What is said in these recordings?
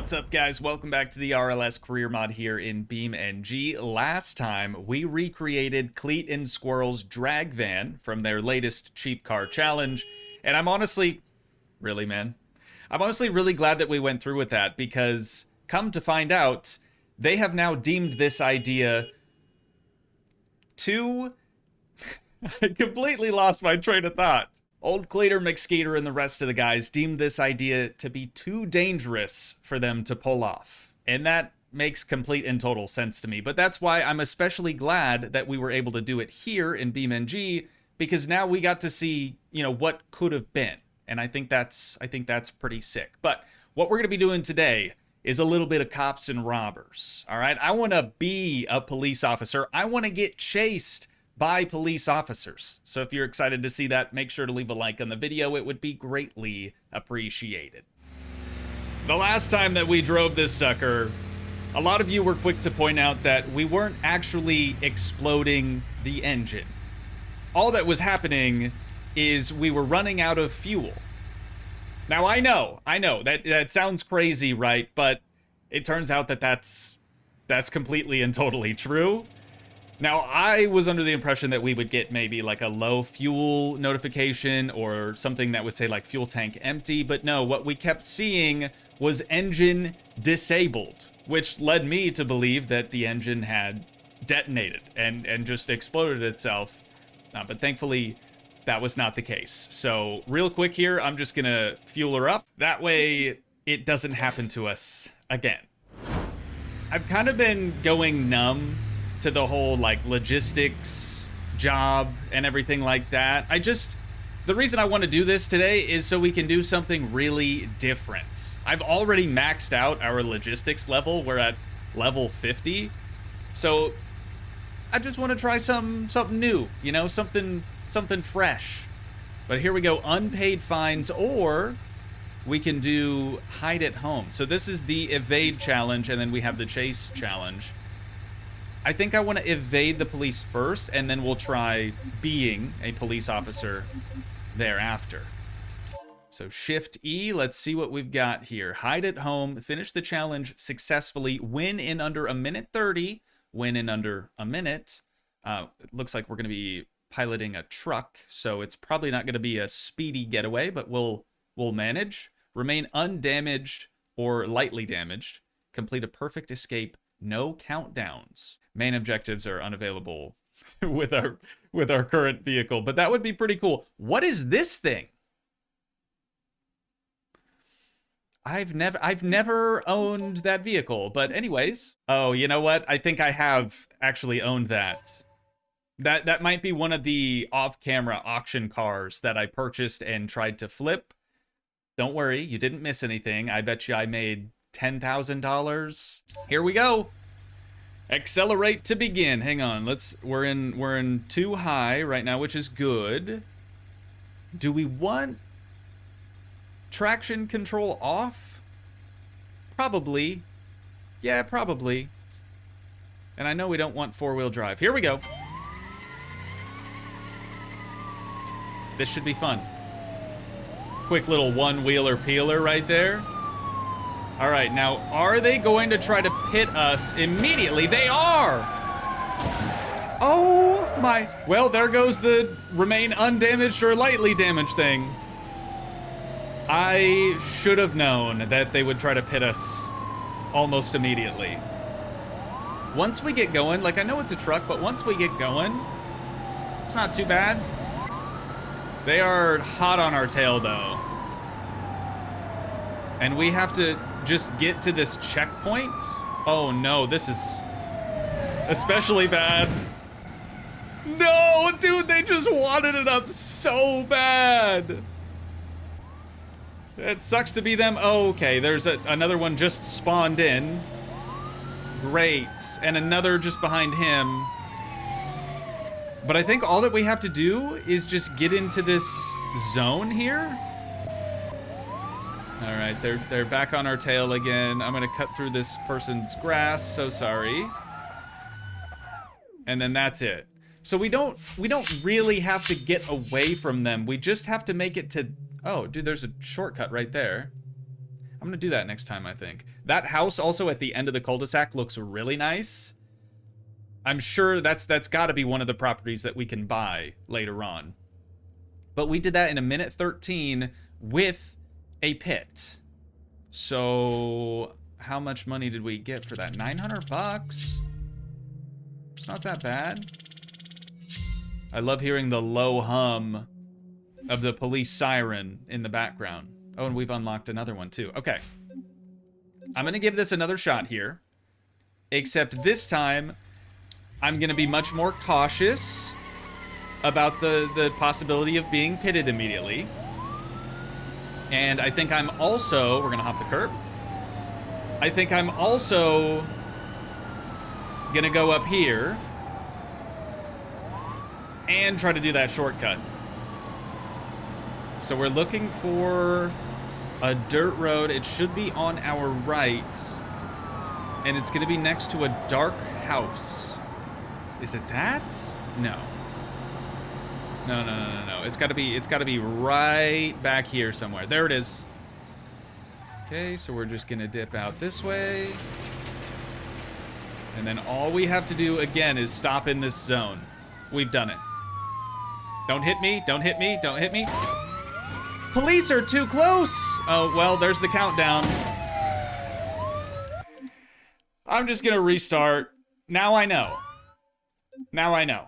What's up, guys? Welcome back to the RLS career mod here in beamng. Last time, we recreated Cleet and Squirrel's drag van from their latest cheap car challenge, and I'm honestly, really, man? I'm honestly really glad that we went through with that, because come to find out, they have now deemed this idea too... I completely lost my train of thought. Old Cleater, McSkeeter, and the rest of the guys deemed this idea to be too dangerous for them to pull off. And that makes complete and total sense to me. But that's why I'm especially glad that we were able to do it here in beamng, because now we got to see, you know, what could have been. And I think that's pretty sick. But what we're going to be doing today is a little bit of cops and robbers. All right? I want to be a police officer. I want to get chased by police officers. So if you're excited to see that, make sure to leave a like on the video. It would be greatly appreciated. The last time that we drove this sucker, a lot of you were quick to point out that we weren't actually exploding the engine. All that was happening is we were running out of fuel. Now I know, that sounds crazy, right? But it turns out that that's completely and totally true. Now, I was under the impression that we would get maybe like a low fuel notification or something that would say like fuel tank empty, but no, what we kept seeing was engine disabled, which led me to believe that the engine had detonated and just exploded itself. But thankfully, that was not the case. So real quick here, I'm just gonna fuel her up. That way it doesn't happen to us again. I've kind of been going numb to the whole like logistics job and everything like that. The reason I want to do this today is so we can do something really different. I've already maxed out our logistics level. We're at level 50. So I just want to try something new, you know, something fresh. But here we go, unpaid fines, or we can do hide at home. So this is the evade challenge, and then we have the chase challenge. I think I want to evade the police first, and then we'll try being a police officer thereafter. So Shift E, let's see what we've got here. Hide at home, finish the challenge successfully, win in under a minute 30, win in under a minute. It looks like we're going to be piloting a truck, so it's probably not going to be a speedy getaway, but we'll manage. Remain undamaged or lightly damaged. Complete a perfect escape. No countdowns. Main objectives are unavailable with our current vehicle, but that would be pretty cool. What is this thing? I've never owned that vehicle, but anyways. Oh, you know what? I think I have actually owned that. That might be one of the off-camera auction cars that I purchased and tried to flip. Don't worry, you didn't miss anything. I bet you I made $10,000. Here we go. Accelerate to begin. Hang on. We're in too high right now, which is good. Do we want traction control off? Probably. Yeah, probably. And I know we don't want four-wheel drive. Here we go. This should be fun. Quick little one-wheeler peeler right there. All right, now, are they going to try to pit us immediately? They are! Oh my, well, there goes the remain undamaged or lightly damaged thing. I should have known that they would try to pit us almost immediately. Once we get going, like I know it's a truck, but once we get going, it's not too bad. They are hot on our tail though. And we have to just get to this checkpoint. Oh no, this is especially bad. No, dude, they just wadded it up so bad. It sucks to be them. Oh, okay, there's another one just spawned in. Great, and another just behind him. But I think all that we have to do is just get into this zone here. All right, they're back on our tail again. I'm gonna cut through this person's grass, so sorry. And then that's it. So we don't really have to get away from them. We just have to make it to, oh, dude, there's a shortcut right there. I'm gonna do that next time, I think. That house also at the end of the cul-de-sac looks really nice. I'm sure that's gotta be one of the properties that we can buy later on. But we did that in a minute 13 with a pit. So how much money did we get for that? 900 bucks. It's not that bad. I love hearing the low hum of the police siren in the background. Oh, and we've unlocked another one too. Okay. I'm gonna give this another shot here. Except this time, I'm gonna be much more cautious about the possibility of being pitted immediately. And I think I'm also, we're gonna hop the curb. I think I'm also gonna go up here and try to do that shortcut. So we're looking for a dirt road. It should be on our right. And it's gonna be next to a dark house. Is it that? No. No. It's gotta be right back here somewhere. There it is. Okay, so we're just gonna dip out this way. And then all we have to do again is stop in this zone. We've done it. Don't hit me, don't hit me, don't hit me. Police are too close. Oh, well, there's the countdown. I'm just gonna restart. Now I know. Now I know.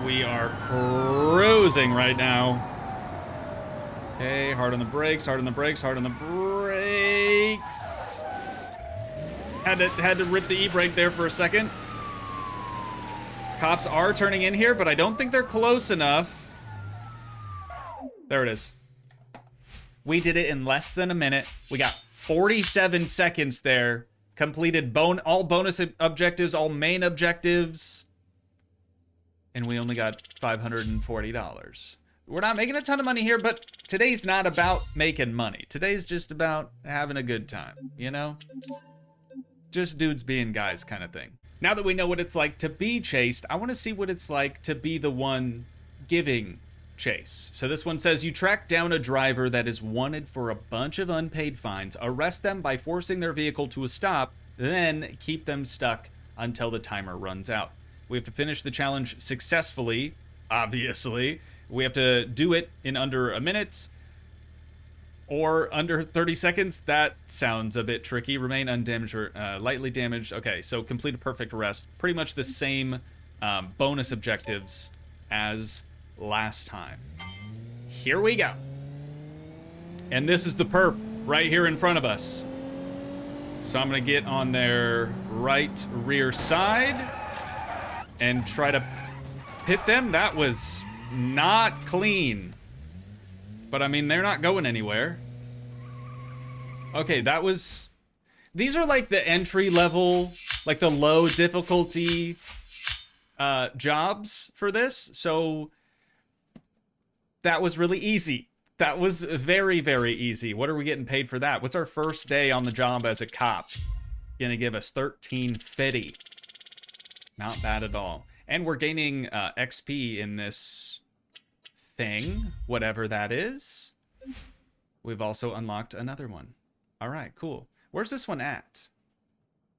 We are cruising right now. Okay, hard on the brakes, hard on the brakes, hard on the brakes. Had to rip the e-brake there for a second. Cops are turning in here, but I don't think they're close enough. There it is. We did it in less than a minute. We got 47 seconds there. Completed all bonus objectives, all main objectives. And we only got $540. We're not making a ton of money here, but today's not about making money. Today's just about having a good time, you know? Just dudes being guys kind of thing. Now that we know what it's like to be chased, I want to see what it's like to be the one giving chase. So this one says, you track down a driver that is wanted for a bunch of unpaid fines, arrest them by forcing their vehicle to a stop, then keep them stuck until the timer runs out. We have to finish the challenge successfully, obviously. We have to do it in under a minute or under 30 seconds. That sounds a bit tricky. Remain undamaged or lightly damaged. Okay, so complete a perfect arrest. Pretty much the same bonus objectives as last time. Here we go. And this is the perp right here in front of us. So I'm gonna get on their right rear side and try to pit them. That was not clean. But I mean, they're not going anywhere. Okay, that was... These are like the entry level, like the low difficulty jobs for this. So that was really easy. That was very, very easy. What are we getting paid for that? What's our first day on the job as a cop? Gonna give us $13.50. Not bad at all. And we're gaining XP in this thing, whatever that is. We've also unlocked another one. All right, cool. Where's this one at?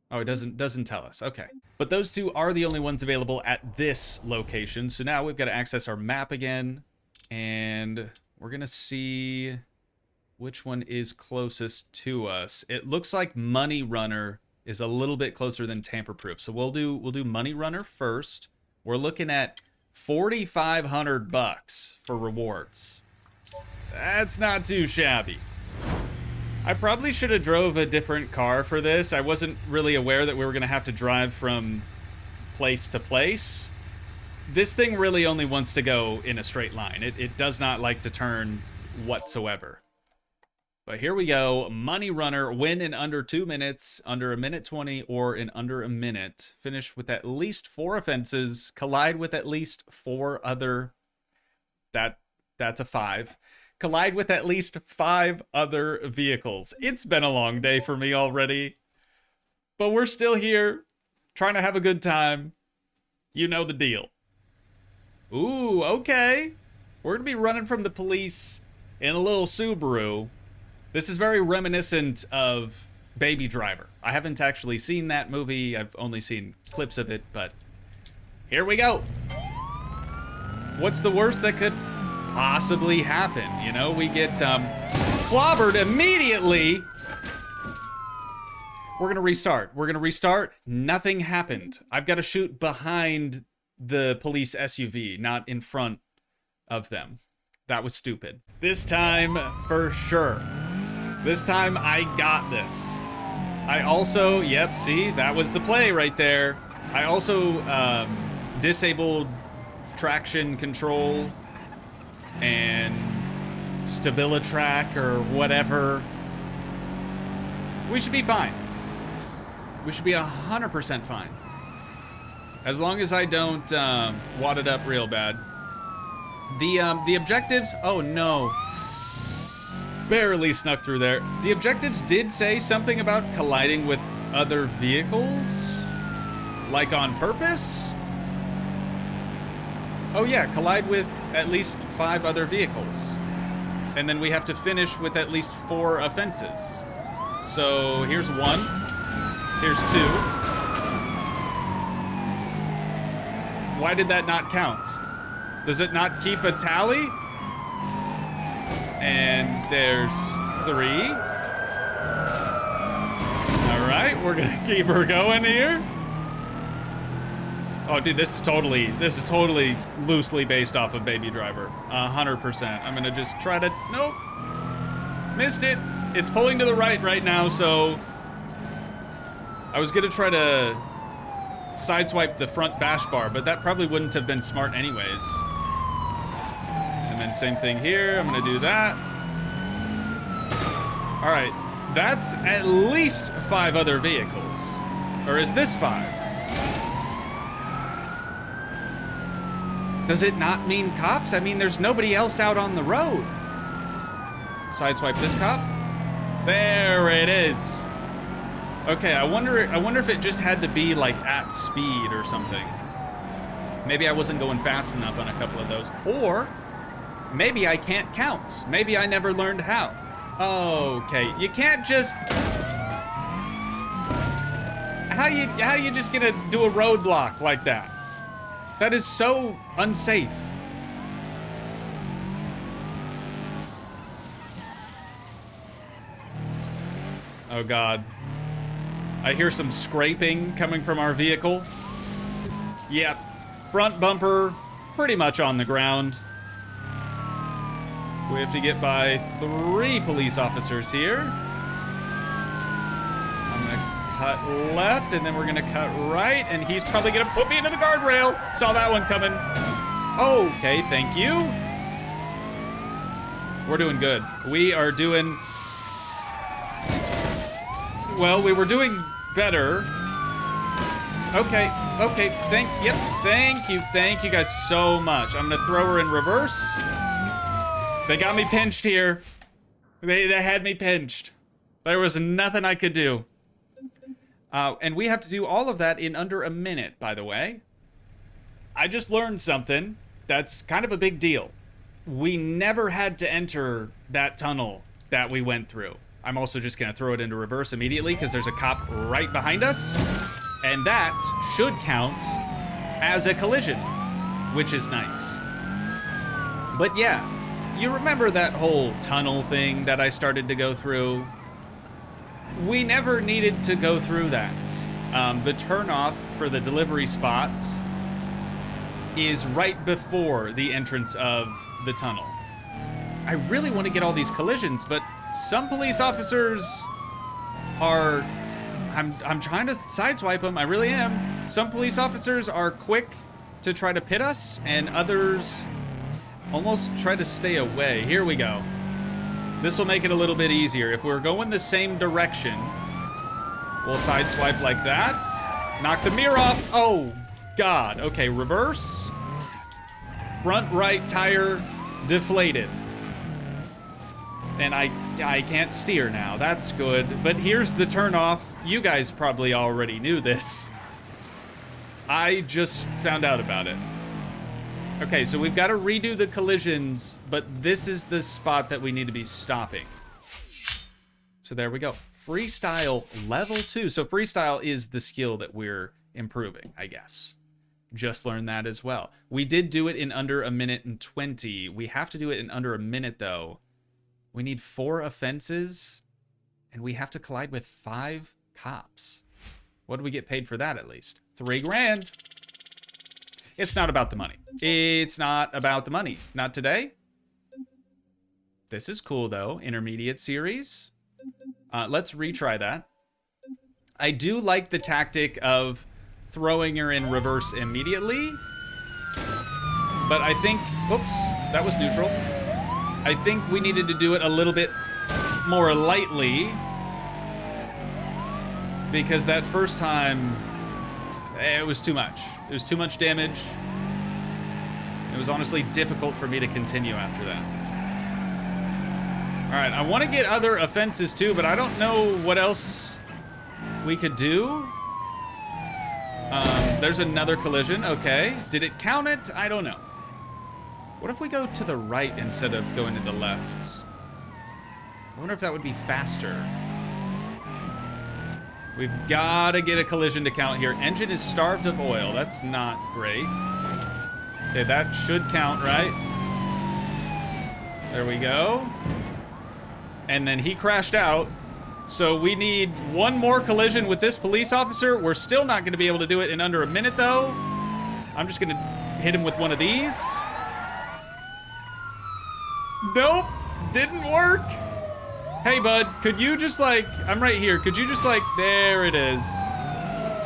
Oh, it doesn't tell us. Okay. But those two are the only ones available at this location. So now we've got to access our map again. And we're going to see which one is closest to us. It looks like Money Runner is a little bit closer than Tamper Proof. So we'll do Money Runner first. We're looking at 4,500 bucks for rewards. That's not too shabby. I probably should have drove a different car for this. I wasn't really aware that we were gonna have to drive from place to place. This thing really only wants to go in a straight line. It does not like to turn whatsoever. But here we go. Money Runner, win in under 2 minutes, under 1:20, or in under a minute. Finish with at least 4 offenses. Collide with at least 4 other... That's a 5. Collide with at least 5 other vehicles. It's been a long day for me already. But we're still here, trying to have a good time. You know the deal. Ooh, okay. We're going to be running from the police in a little Subaru. This is very reminiscent of Baby Driver. I haven't actually seen that movie. I've only seen clips of it, but here we go. What's the worst that could possibly happen? You know, we get clobbered immediately. We're gonna restart. Nothing happened. I've got to shoot behind the police SUV, not in front of them. That was stupid. This time, for sure. This time, I got this. I also, yep, see, that was the play right there. I also disabled traction control and StabiliTrak or whatever. We should be fine. We should be 100% fine. As long as I don't wad it up real bad. The objectives, oh no. Barely snuck through there. The objectives did say something about colliding with other vehicles? Like on purpose? Oh yeah, collide with at least 5 other vehicles. And then we have to finish with at least 4 offenses. So here's 1. Here's 2. Why did that not count? Does it not keep a tally? And there's 3. All right, we're gonna keep her going here. Oh, dude, this is totally loosely based off of Baby Driver. 100%. I'm gonna just try to, nope. Missed it. It's pulling to the right now, so I was gonna try to sideswipe the front bash bar, but that probably wouldn't have been smart anyways. And then same thing here, I'm gonna do that. All right, that's at least 5 other vehicles. Or is this 5? Does it not mean cops? I mean, there's nobody else out on the road. Sideswipe this cop. There it is. Okay, I wonder if it just had to be like at speed or something. Maybe I wasn't going fast enough on a couple of those. Or maybe I can't count. Maybe I never learned how. Okay, you can't just... How you just gonna do a roadblock like that? That is so unsafe. Oh God. I hear some scraping coming from our vehicle. Yep, front bumper pretty much on the ground. We have to get by 3 police officers here. I'm gonna cut left and then we're gonna cut right and he's probably gonna put me into the guardrail. Saw that one coming. Okay, thank you. We're doing good. We are doing... Well, we were doing better. Okay, thank you guys so much. I'm gonna throw her in reverse. They got me pinched here. They had me pinched. There was nothing I could do. And we have to do all of that in under a minute, by the way. I just learned something that's kind of a big deal. We never had to enter that tunnel that we went through. I'm also just gonna throw it into reverse immediately because there's a cop right behind us. And that should count as a collision, which is nice. But yeah, you remember that whole tunnel thing that I started to go through? We never needed to go through that. The turnoff for the delivery spot is right before the entrance of the tunnel. I really want to get all these collisions, but some police officers are... I'm trying to sideswipe them, I really am. Some police officers are quick to try to pit us, and others almost try to stay away. Here we go. This will make it a little bit easier. If we're going the same direction, we'll sideswipe like that. Knock the mirror off. Oh, God. Okay, reverse. Front right tire deflated. And I can't steer now. That's good. But here's the turnoff. You guys probably already knew this. I just found out about it. Okay, so we've got to redo the collisions, but this is the spot that we need to be stopping. So there we go. Freestyle level 2. So freestyle is the skill that we're improving, I guess. Just learned that as well. We did do it in under 1:20. We have to do it in under a minute, though. We need 4 offenses, and we have to collide with 5 cops. What do we get paid for that, at least? $3 grand. It's not about the money. It's not about the money. Not today. This is cool, though. Intermediate series. Let's retry that. I do like the tactic of throwing her in reverse immediately. But I think... Oops, that was neutral. I think we needed to do it a little bit more lightly. Because that first time... it was too much. It was too much damage. It was honestly difficult for me to continue after that. All right, I want to get other offenses too, but I don't know what else we could do. There's another collision. Okay. Did it count it? I don't know. What if we go to the right instead of going to the left? I wonder if that would be faster. We've got to get a collision to count here. Engine is starved of oil. That's not great. Okay, that should count, right? There we go. And then he crashed out. So we need one more collision with this police officer. We're still not going to be able to do it in under a minute, though. I'm just going to hit him with one of these. Nope, didn't work. Hey, bud, could you just like, I'm right here. Could you just like, there it is.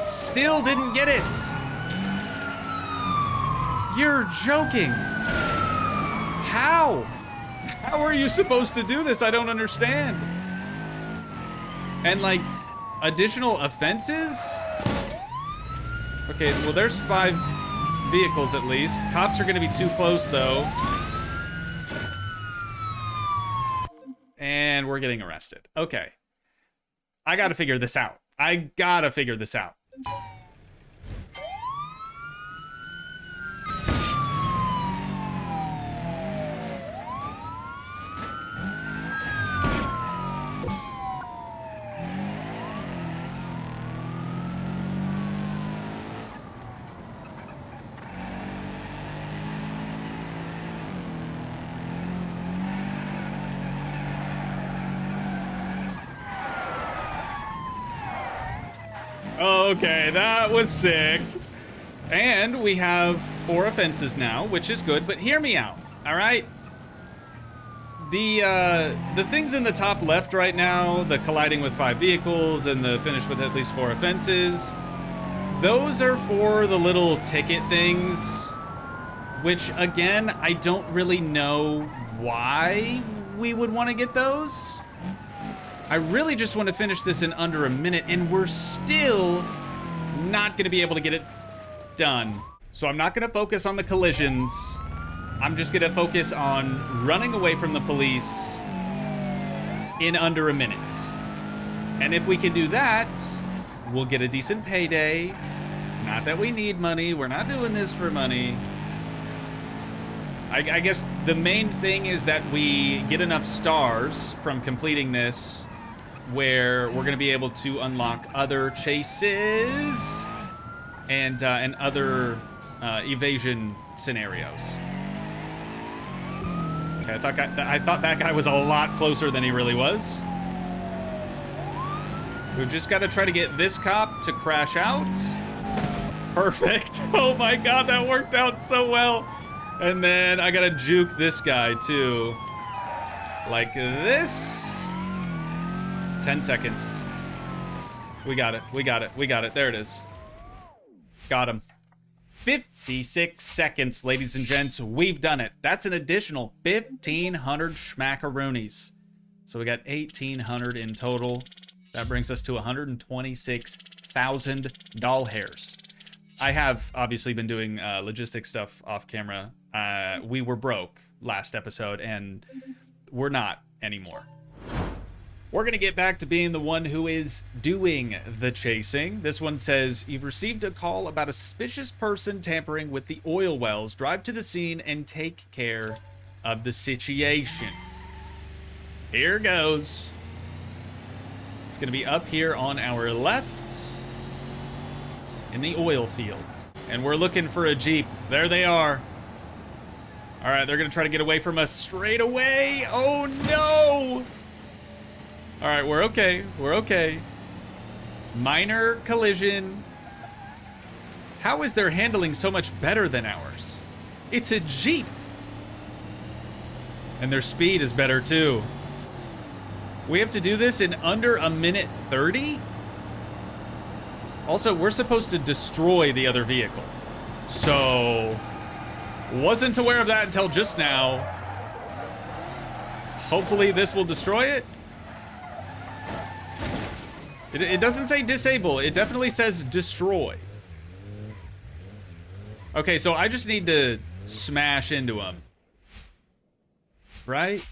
Still didn't get it. You're joking. How? How are you supposed to do this? I don't understand. And like, additional offenses? Okay, well there's 5 vehicles at least. Cops are gonna be too close though. And we're getting arrested. Okay. I gotta figure this out. I gotta figure this out. Okay, that was sick. And we have 4 offenses now, which is good, but hear me out, all right? The things in the top left right now, the colliding with 5 vehicles and the finish with at least 4 offenses, those are for the little ticket things, which again, I don't really know why we would want to get those. I really just want to finish this in under a minute, and we're still not going to be able to get it done. So I'm not going to focus on the collisions. I'm just going to focus on running away from the police in under a minute. And if we can do that, we'll get a decent payday. Not that we need money. We're not doing this for money. I guess the main thing is that we get enough stars from completing this where we're going to be able to unlock other chases and other evasion scenarios. Okay, I thought that guy was a lot closer than he really was. We've just got to try to get this cop to crash out. Perfect. Oh my God, that worked out so well. And then I got to juke this guy too. Like this. 10 seconds. We got it. We got it. We got it. There it is. Got him. 56 seconds, ladies and gents. We've done it. That's an additional 1,500 schmackaroonies. So we got 1,800 in total. That brings us to 126,000 doll hairs. I have obviously been doing logistics stuff off camera. We were broke last episode, and we're not anymore. We're gonna get back to being the one who is doing the chasing. This one says, you've received a call about a suspicious person tampering with the oil wells. Drive to the scene and take care of the situation. Here goes. It's gonna be up here on our left in the oil field. And we're looking for a Jeep. There they are. All right, they're gonna try to get away from us straight away. Oh no! All right, we're okay, we're okay. Minor collision. How is their handling so much better than ours? It's a Jeep. And their speed is better too. We have to do this in under 1:30. Also, we're supposed to destroy the other vehicle. So, wasn't aware of that until just now. Hopefully this will destroy it. It doesn't say disable, it definitely says destroy. Okay, so I just need to smash into him. Right?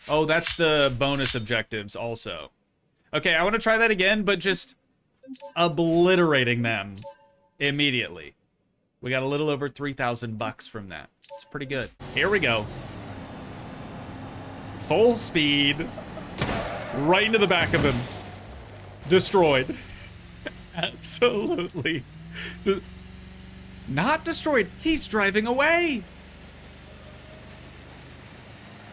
Oh, that's the bonus objectives also. Okay, I want to try that again, but just obliterating them immediately. We got a little over 3,000 bucks from that. It's pretty good. Here we go. Full speed. Right into the back of him. Destroyed. Absolutely. Not destroyed. He's driving away.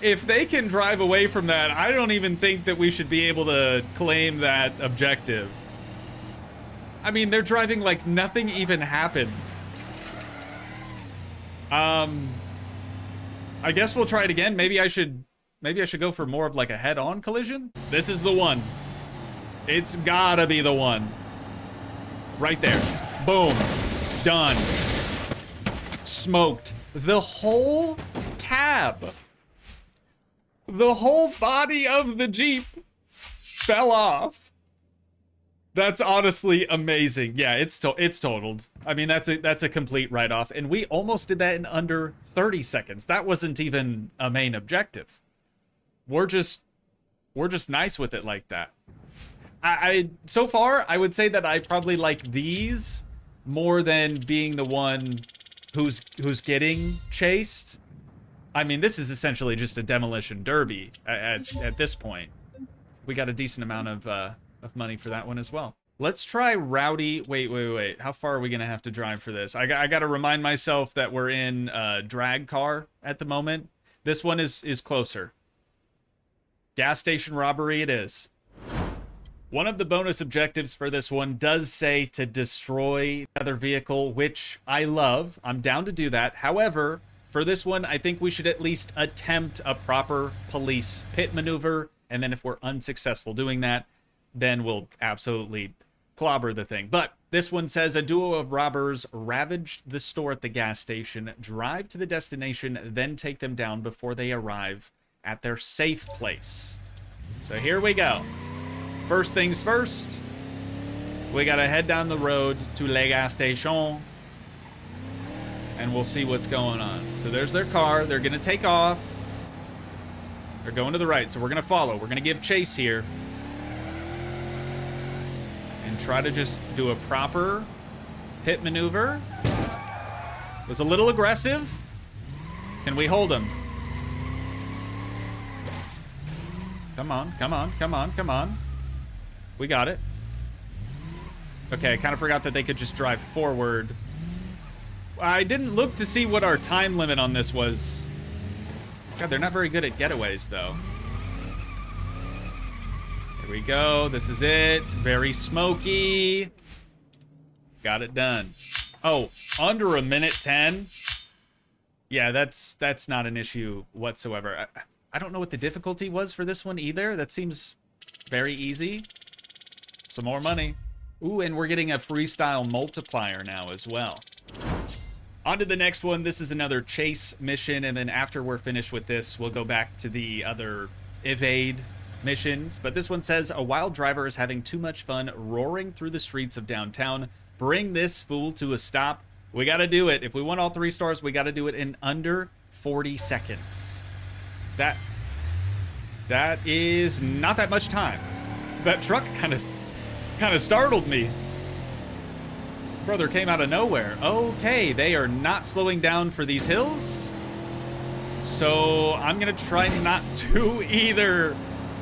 If they can drive away from that, I don't even think that we should be able to claim that objective. I mean, they're driving like nothing even happened. I guess we'll try it again. Maybe I should go for more of like a head-on collision. This is the one. It's gotta be the one. Right there. Boom. Done. Smoked. The whole cab. The whole body of the Jeep fell off. That's honestly amazing. Yeah, it's totaled. I mean, that's a complete write-off, and we almost did that in under 30 seconds. That wasn't even a main objective. We're just nice with it like that. I so far, I would say that I probably like these more than being the one who's getting chased. I mean, this is essentially just a demolition derby at this point. We got a decent amount of money for that one as well. Let's try Rowdy. Wait. How far are we gonna have to drive for this? I gotta remind myself that we're in a drag car at the moment. This one is closer. Gas station robbery it is. One of the bonus objectives for this one does say to destroy another vehicle, which I love. I'm down to do that. However, for this one, I think we should at least attempt a proper police pit maneuver. And then if we're unsuccessful doing that, then we'll absolutely clobber the thing. But this one says a duo of robbers ravaged the store at the gas station, drive to the destination, then take them down before they arrive at their safe place. So here we go. First things first, we gotta head down the road to Le Gas Station, and we'll see what's going on. So there's their car. They're gonna take off. They're going to the right, so we're gonna follow. We're gonna give chase here and try to just do a proper pit maneuver. It was a little aggressive. Can we hold him? Come on, come on, come on, come on. We got it. Okay, I kind of forgot that they could just drive forward. I didn't look to see what our time limit on this was. God, they're not very good at getaways, though. Here we go. This is it. Very smoky. Got it done. Oh, under 1:10? Yeah, that's not an issue whatsoever. I don't know what the difficulty was for this one either. That seems very easy. Some more money. Ooh, and we're getting a freestyle multiplier now as well. On to the next one. This is another chase mission, and then after we're finished with this, we'll go back to the other evade missions, but this one says, a wild driver is having too much fun roaring through the streets of downtown. Bring this fool to a stop. We got to do it. If we want all 3 stars, we got to do it in under 40 seconds. That is not that much time. That truck kind of startled me. Brother came out of nowhere. Okay, they are not slowing down for these hills. So I'm gonna try not to either.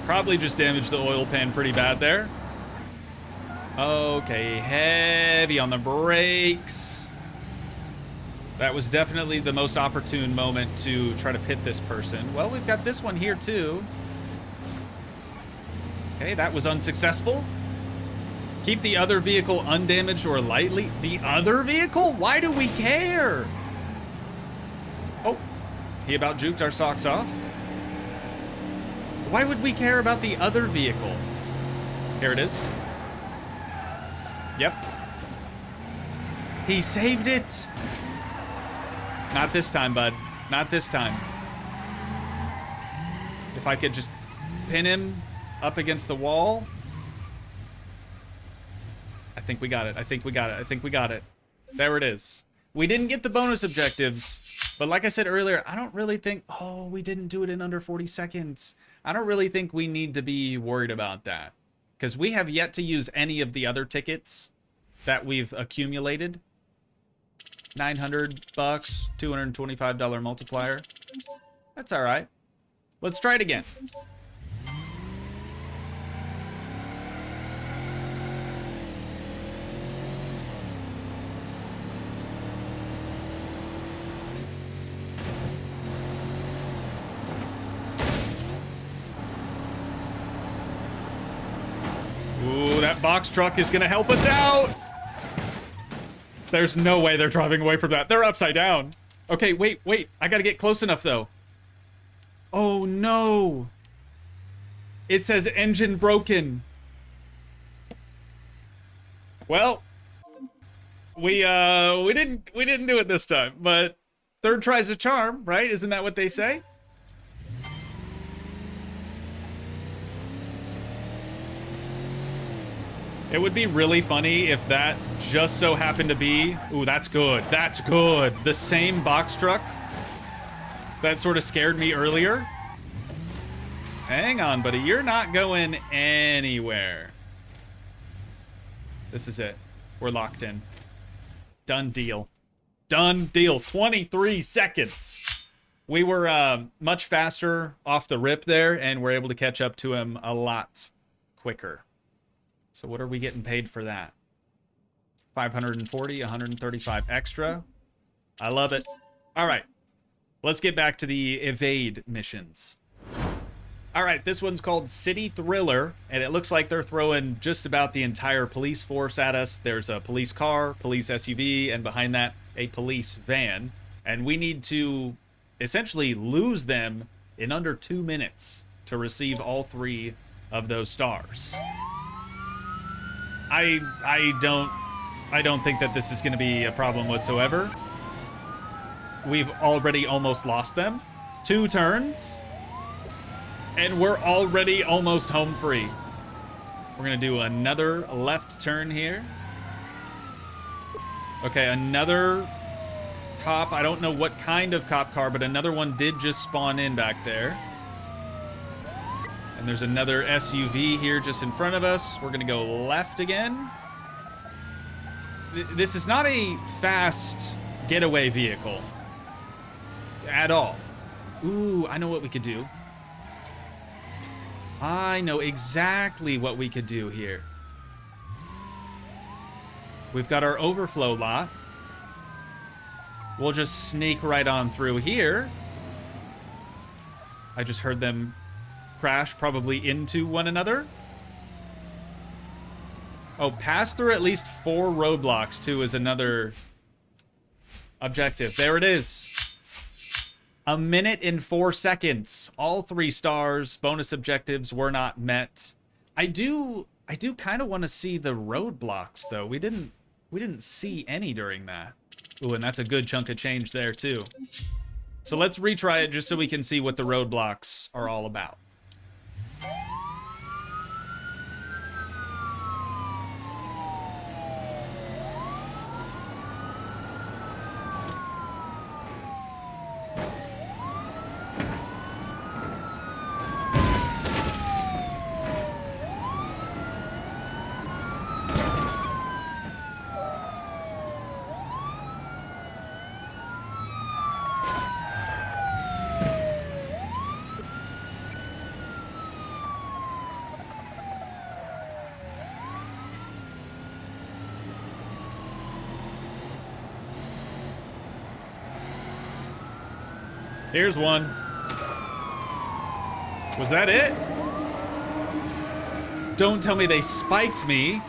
Probably just damage the oil pan pretty bad there. Okay, heavy on the brakes. That was definitely the most opportune moment to try to pit this person. Well, we've got this one here too. Okay, that was unsuccessful. Keep the other vehicle undamaged or lightly. The other vehicle? Why do we care? Oh, he about juked our socks off. Why would we care about the other vehicle? Here it is. Yep. He saved it. Not this time, bud. Not this time. If I could just pin him up against the wall. I think we got it. I think we got it. I think we got it. There it is. We didn't get the bonus objectives, but like I said earlier, I don't really think, oh, we didn't do it in under 40 seconds. I don't really think we need to be worried about that because we have yet to use any of the other tickets that we've accumulated. $900, $225 multiplier. That's all right. Let's try it again. Ooh, that box truck is gonna help us out. There's no way they're driving away from that. They're upside down. Okay, wait. I gotta get close enough though. Oh no. It says engine broken. Well, we didn't do it this time, but third try's a charm, right? Isn't that what they say? It would be really funny if that just so happened to be... Ooh, that's good. That's good. The same box truck that sort of scared me earlier. Hang on, buddy. You're not going anywhere. This is it. We're locked in. Done deal. Done deal. 23 seconds. We were much faster off the rip there, and we're able to catch up to him a lot quicker. So what are we getting paid for that? 540, 135 extra. I love it. All right, let's get back to the evade missions. All right, this one's called City Thriller, and it looks like they're throwing just about the entire police force at us. There's a police car, police SUV, and behind that, a police van. And we need to essentially lose them in under 2 minutes to receive all 3 of those stars. I don't think that this is going to be a problem whatsoever. We've already almost lost them. 2 turns. And we're already almost home free. We're going to do another left turn here. Okay, another cop. I don't know what kind of cop car, but another one did just spawn in back there. And there's another SUV here just in front of us. We're gonna go left again. This is not a fast getaway vehicle at all. Ooh, I know what we could do. I know exactly what we could do here. We've got our overflow lot. We'll just sneak right on through here. I just heard them crash probably into one another. Oh, pass through at least 4 roadblocks too is another objective. There it is. 1 minute and 4 seconds. All 3 stars. Bonus objectives were not met. I do kind of want to see the roadblocks though. We didn't see any during that. Ooh, and that's a good chunk of change there too. So let's retry it just so we can see what the roadblocks are all about. Here's one. Was that it? Don't tell me they spiked me.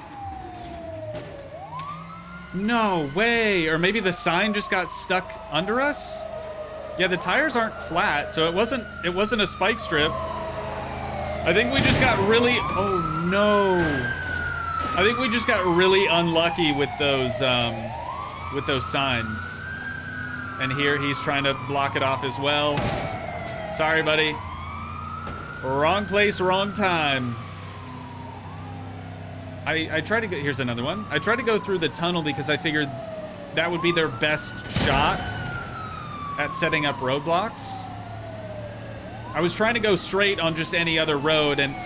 No way. Or maybe the sign just got stuck under us? Yeah, the tires aren't flat, so it wasn't a spike strip. I think we just got really, oh no. I think we just got really unlucky with those signs. And here he's trying to block it off as well. Sorry, buddy. Wrong place, wrong time. I tried to go, here's another one. I tried to go through the tunnel because I figured that would be their best shot at setting up roadblocks. I was trying to go straight on just any other road and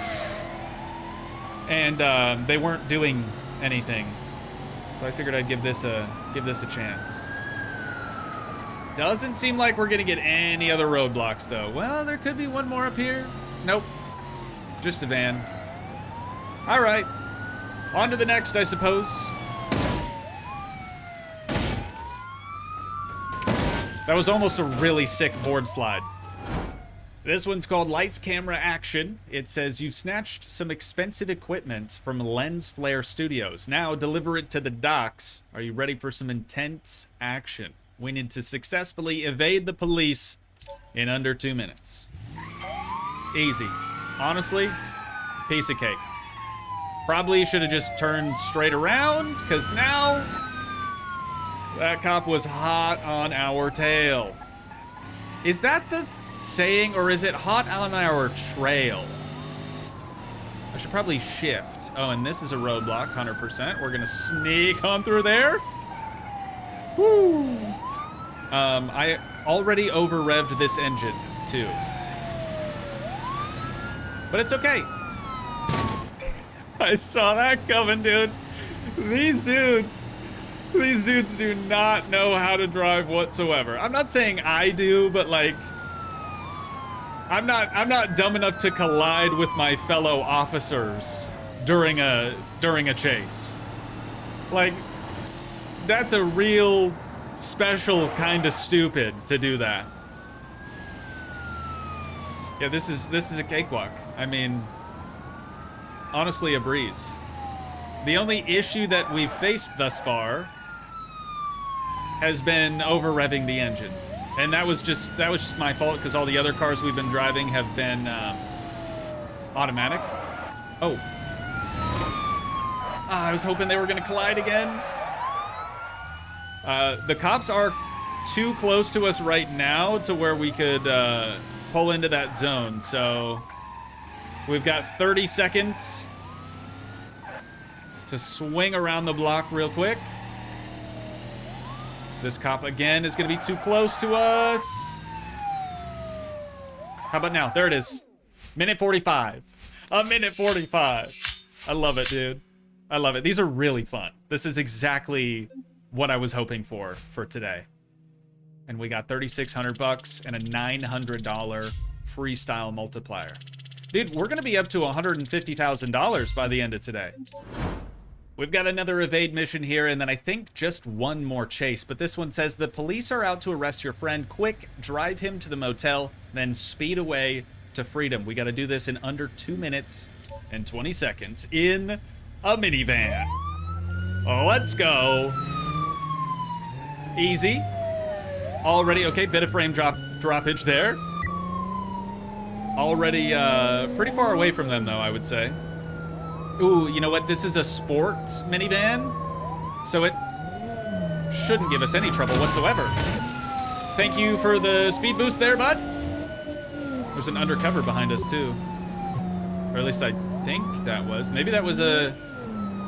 they weren't doing anything. So I figured I'd give this a chance. Doesn't seem like we're gonna get any other roadblocks though. Well, there could be one more up here. Nope, just a van. All right, on to the next, I suppose. That was almost a really sick board slide. This one's called Lights, Camera, Action. It says, you've snatched some expensive equipment from Lens Flare Studios. Now deliver it to the docks. Are you ready for some intense action? We need to successfully evade the police in under 2 minutes. Easy. Honestly, piece of cake. Probably should have just turned straight around, because now that cop was hot on our tail. Is that the saying, or is it hot on our trail? I should probably shift. Oh, and this is a roadblock, 100%. We're gonna sneak on through there. Woo! I already over-revved this engine, too. But it's okay. I saw that coming, dude. These dudes do not know how to drive whatsoever. I'm not saying I do, but like, I'm not dumb enough to collide with my fellow officers during a chase. Like, that's a real special kind of stupid to do that. Yeah, this is a cakewalk. I mean, honestly, a breeze. The only issue that we've faced thus far has been over-revving the engine. And that was just my fault, because all the other cars we've been driving have been automatic. Oh. I was hoping they were gonna collide again. The cops are too close to us right now to where we could pull into that zone, so we've got 30 seconds to swing around the block real quick. This cop again is gonna be too close to us. How about now? There it is. Minute 45. A minute 45. I love it, dude. I love it. These are really fun. This is exactly what I was hoping for today. And we got 3,600 bucks and a $900 freestyle multiplier. Dude, we're gonna be up to $150,000 by the end of today. We've got another evade mission here, and then I think just one more chase. But this one says, the police are out to arrest your friend. Quick, drive him to the motel, then speed away to freedom. We got to do this in under 2 minutes and 20 seconds in a minivan. Let's go. Easy. Already, okay, bit of frame droppage there. Already pretty far away from them, though, I would say. Ooh, you know what? This is a sport minivan, so it shouldn't give us any trouble whatsoever. Thank you for the speed boost there, bud. There's an undercover behind us, too. Or at least I think that was. Maybe that was a...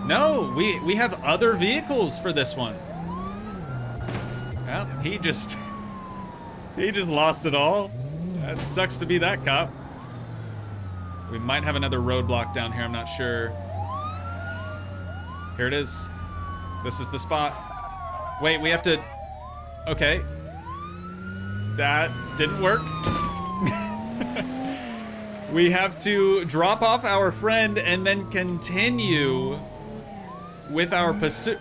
No, we have other vehicles for this one. Well, he just lost it all. That sucks to be that cop. We might have another roadblock down here, I'm not sure. Here it is. This is the spot. Wait, we have to... Okay. That didn't work. We have to drop off our friend and then continue with our pursuit.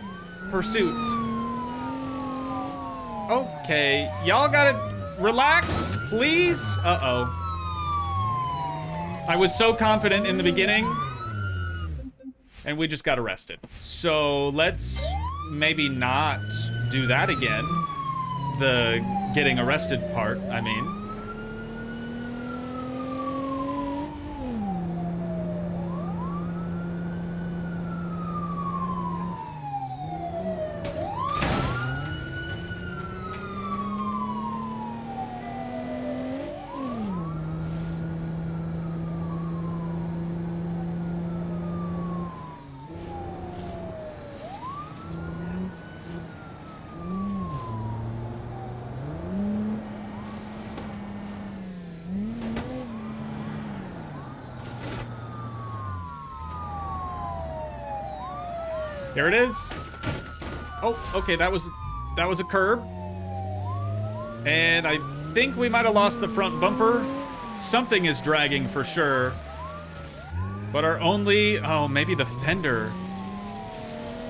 Okay, y'all gotta Relax, please. Uh-oh. I was so confident in the beginning, and we just got arrested. So let's maybe not do that again. The getting arrested part, I mean. Here it is. Oh, okay, that was a curb. And I think we might have lost the front bumper. Something is dragging for sure. But our only, oh, maybe the fender.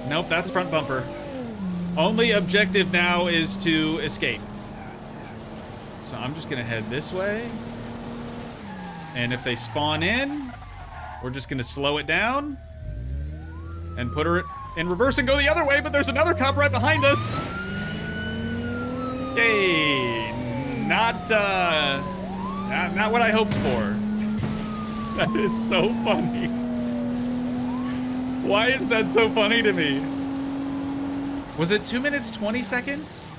Nope, that's front bumper. Only objective now is to escape. So I'm just gonna head this way. And if they spawn in, we're just gonna slow it down and put her in reverse and go the other way, but there's another cop right behind us. Okay, not what I hoped for. That is so funny. Why is that so funny to me? Was it 2 minutes, 20 seconds?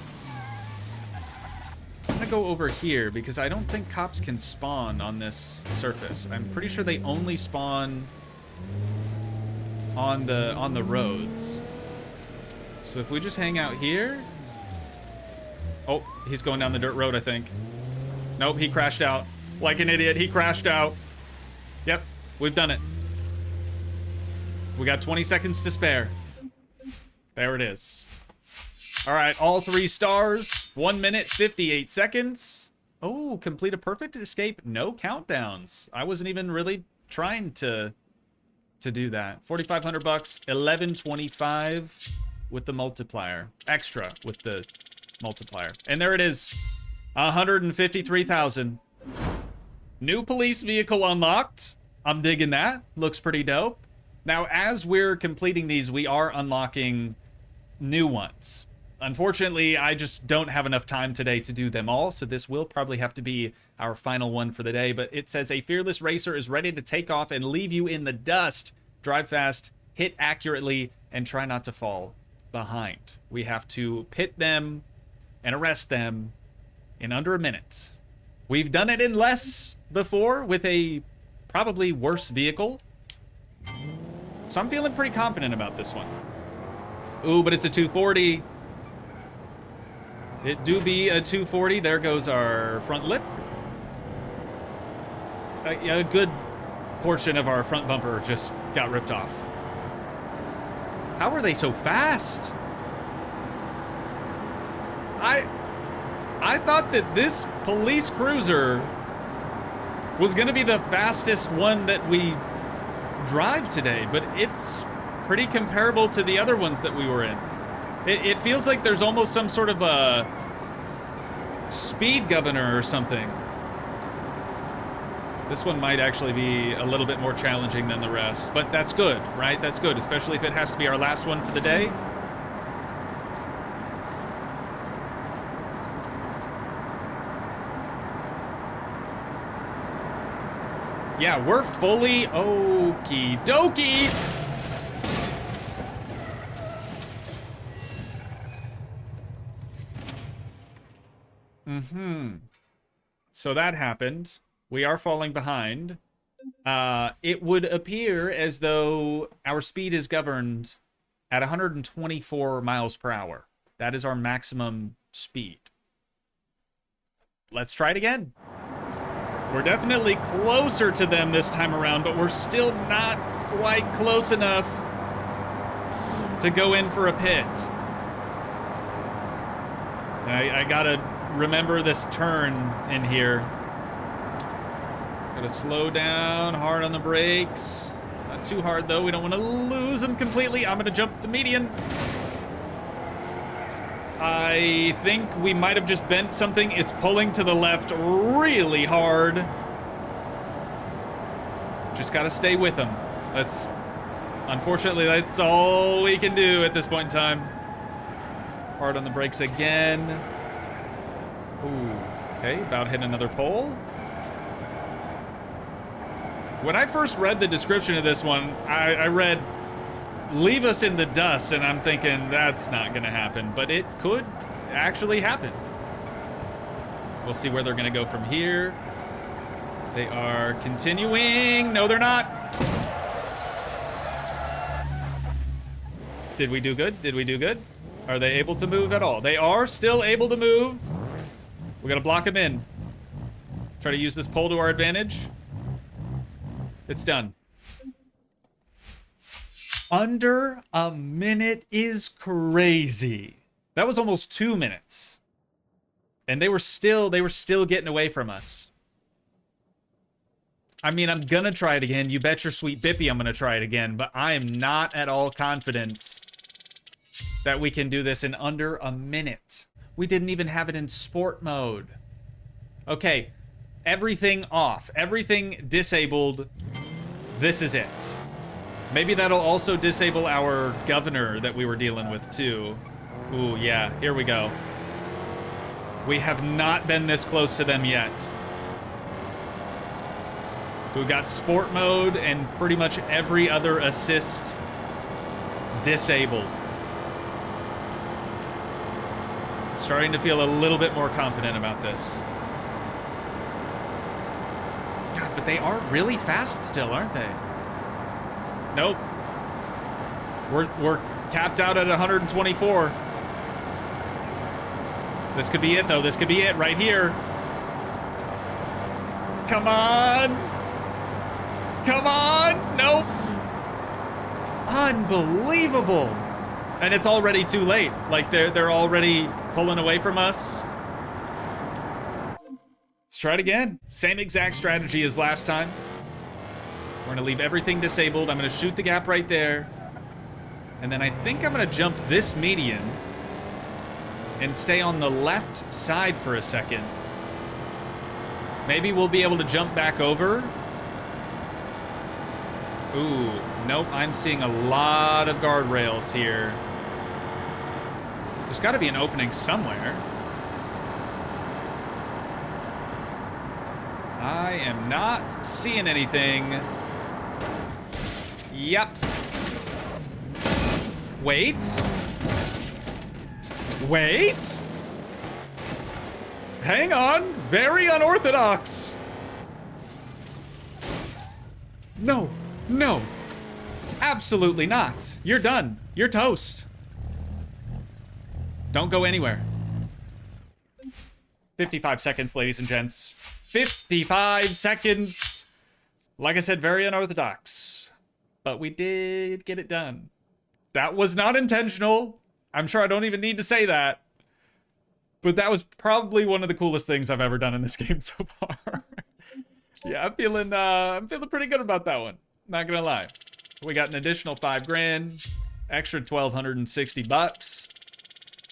I'm gonna go over here because I don't think cops can spawn on this surface. I'm pretty sure they only spawn on the roads. So if we just hang out here. Oh, he's going down the dirt road, I think. Nope, he crashed out. Like an idiot, he crashed out. Yep, we've done it. We got 20 seconds to spare. There it is. All right, all 3 stars. 1 minute, 58 seconds. Oh, complete a perfect escape. No countdowns. I wasn't even really trying to do that. 4,500 bucks, 1125 with the multiplier. Extra with the multiplier. And there it is. 153,000. New police vehicle unlocked. I'm digging that. Looks pretty dope. Now, as we're completing these, we are unlocking new ones. Unfortunately, I just don't have enough time today to do them all, so this will probably have to be our final one for the day. But it says a fearless racer is ready to take off and leave you in the dust. Drive fast, hit accurately, and try not to fall behind. We have to pit them and arrest them in under a minute. We've done it in less before with a probably worse vehicle. So I'm feeling pretty confident about this one. Ooh, but it's a 240. It do be a 240. There goes our front lip. A good portion of our front bumper just got ripped off. How are they so fast? I thought that this police cruiser was gonna be the fastest one that we drive today, but it's pretty comparable to the other ones that we were in. It feels like there's almost some sort of a speed governor or something. This one might actually be a little bit more challenging than the rest, but that's good, right? That's good, especially if it has to be our last one for the day. Yeah, we're fully okie dokie. So that happened. We are falling behind. It would appear as though our speed is governed at 124 miles per hour. That is our maximum speed. Let's try it again. We're definitely closer to them this time around, but we're still not quite close enough to go in for a pit. I gotta remember this turn in here. Gotta slow down, hard on the brakes. Not too hard though, we don't want to lose them completely. I'm gonna jump the median. I think we might have just bent something. It's pulling to the left really hard. Just gotta stay with them. Unfortunately, that's all we can do at this point in time. Hard on the brakes again. Ooh, okay, about hit another pole. When I first read the description of this one, I read, leave us in the dust, and I'm thinking, that's not gonna happen, but it could actually happen. We'll see where they're gonna go from here. They are continuing. No, they're not. Did we do good? Did we do good? Are they able to move at all? They are still able to move. We gotta block them in. Try to use this pole to our advantage. It's done. Under a minute is crazy. That was almost 2 minutes. And they were still getting away from us. I mean, I'm gonna try it again. You bet your sweet bippy I'm gonna try it again, but I am not at all confident that we can do this in under a minute. We didn't even have it in sport mode. Okay, everything off, everything disabled. This is it. Maybe that'll also disable our governor that we were dealing with too. Ooh, yeah, here we go. We have not been this close to them yet. Who got sport mode and pretty much every other assist disabled. Starting to feel a little bit more confident about this. God, but they are really fast still, aren't they? Nope. We're capped out at 124. This could be it, though. This could be it right here. Come on. Come on! Nope! Unbelievable! And it's already too late. Like, they're already pulling away from us. Let's try it again. Same exact strategy as last time. We're gonna leave everything disabled. I'm gonna shoot the gap right there. And then I think I'm gonna jump this median and stay on the left side for a second. Maybe we'll be able to jump back over. Ooh, nope, I'm seeing a lot of guardrails here. There's gotta be an opening somewhere. I am not seeing anything. Yep. Wait. Wait. Hang on, very unorthodox. No. No, absolutely not. You're done. You're toast. Don't go anywhere. 55 seconds, ladies and gents. 55 seconds. Like I said, very unorthodox. But we did get it done. That was not intentional. I'm sure I don't even need to say that. But that was probably one of the coolest things I've ever done in this game so far. Yeah, I'm feeling pretty good about that one. Not gonna lie. We got an additional 5 grand, extra 1,260 bucks.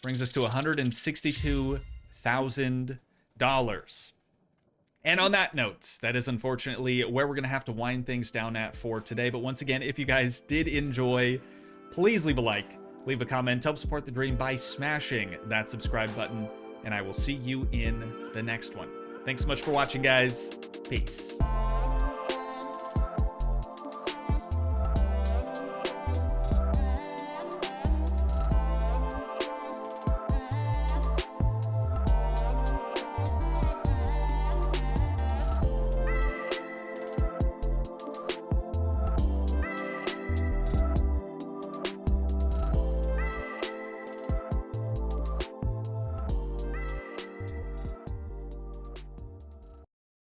Brings us to $162,000. And on that note, that is unfortunately where we're gonna have to wind things down at for today. But once again, if you guys did enjoy, please leave a like, leave a comment, help support the dream by smashing that subscribe button, and I will see you in the next one. Thanks so much for watching, guys. Peace.